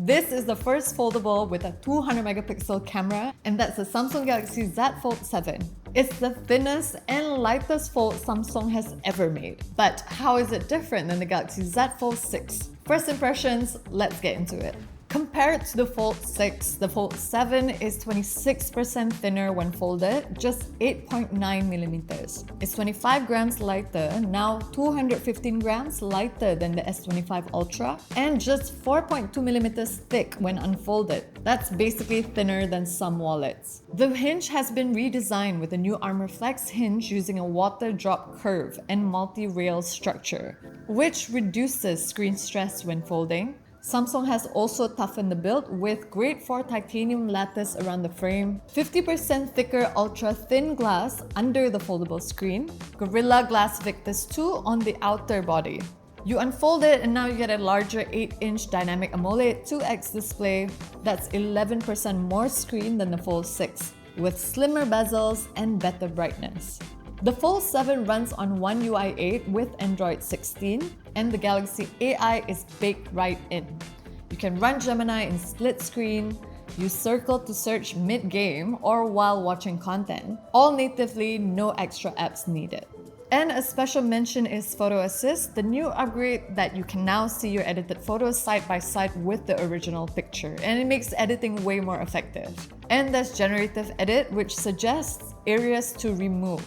This is the first foldable with a 200 megapixel camera, and that's the Samsung Galaxy Z Fold7. It's the thinnest and lightest fold Samsung has ever made. But how is it different than the Galaxy Z Fold6? First impressions, let's get into it. Compared to the Fold 6, the Fold 7 is 26% thinner when folded, just 8.9 millimeters. It's 25 grams lighter, now 215 grams lighter than the S25 Ultra, and just 4.2 millimeters thick when unfolded. That's basically thinner than some wallets. The hinge has been redesigned with a new Armor Flex hinge using a water drop curve and multi-rail structure, which reduces screen stress when folding. Samsung has also toughened the build with grade 4 titanium lattice around the frame, 50% thicker ultra-thin glass under the foldable screen, Gorilla Glass Victus 2 on the outer body. You unfold it and now you get a larger 8-inch dynamic AMOLED 2X display that's 11% more screen than the Fold 6, with slimmer bezels and better brightness. The Fold 7 runs on One UI 8 with Android 16, and the Galaxy AI is baked right in. You can run Gemini in split screen, use Circle to search mid-game or while watching content, all natively, no extra apps needed. And a special mention is Photo Assist, the new upgrade that you can now see your edited photos side by side with the original picture, and it makes editing way more effective. And there's Generative Edit, which suggests areas to remove.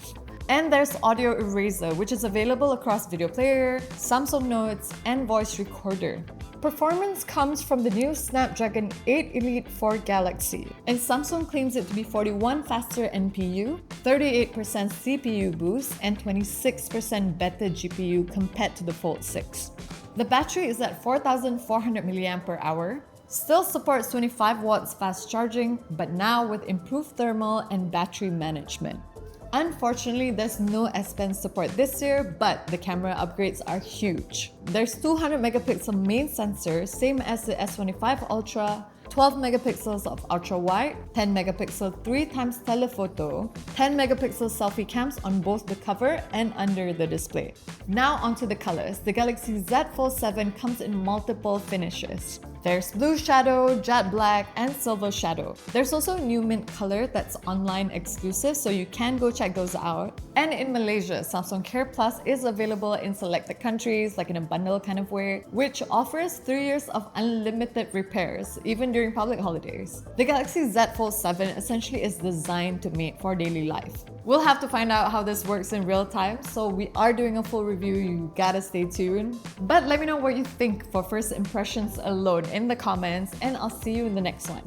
And there's Audio Eraser, which is available across Video Player, Samsung Notes, and Voice Recorder. Performance comes from the new Snapdragon 8 Elite for Galaxy, and Samsung claims it to be 41 faster NPU, 38% CPU boost, and 26% better GPU compared to the Fold 6. The battery is at 4,400 mAh, still supports 25 watts fast charging, but now with improved thermal and battery management. Unfortunately, there's no S Pen support this year, but the camera upgrades are huge. There's 200 megapixel main sensor, same as the S25 Ultra, 12 megapixels of ultra wide, 10 megapixel 3x telephoto, 10 megapixel selfie cams on both the cover and under the display. Now onto the colors. The Galaxy Z Fold 7 comes in multiple finishes. There's blue shadow, jet black, and silver shadow. There's also a new mint color that's online exclusive, so you can go check those out. And in Malaysia, Samsung Care Plus is available in selected countries, like in a bundle kind of way, which offers 3 years of unlimited repairs, even during public holidays. The Galaxy Z Fold 7 essentially is designed to mate for daily life. We'll have to find out how this works in real time, so we are doing a full review, you gotta stay tuned. But let me know what you think for first impressions alone in the comments, and I'll see you in the next one.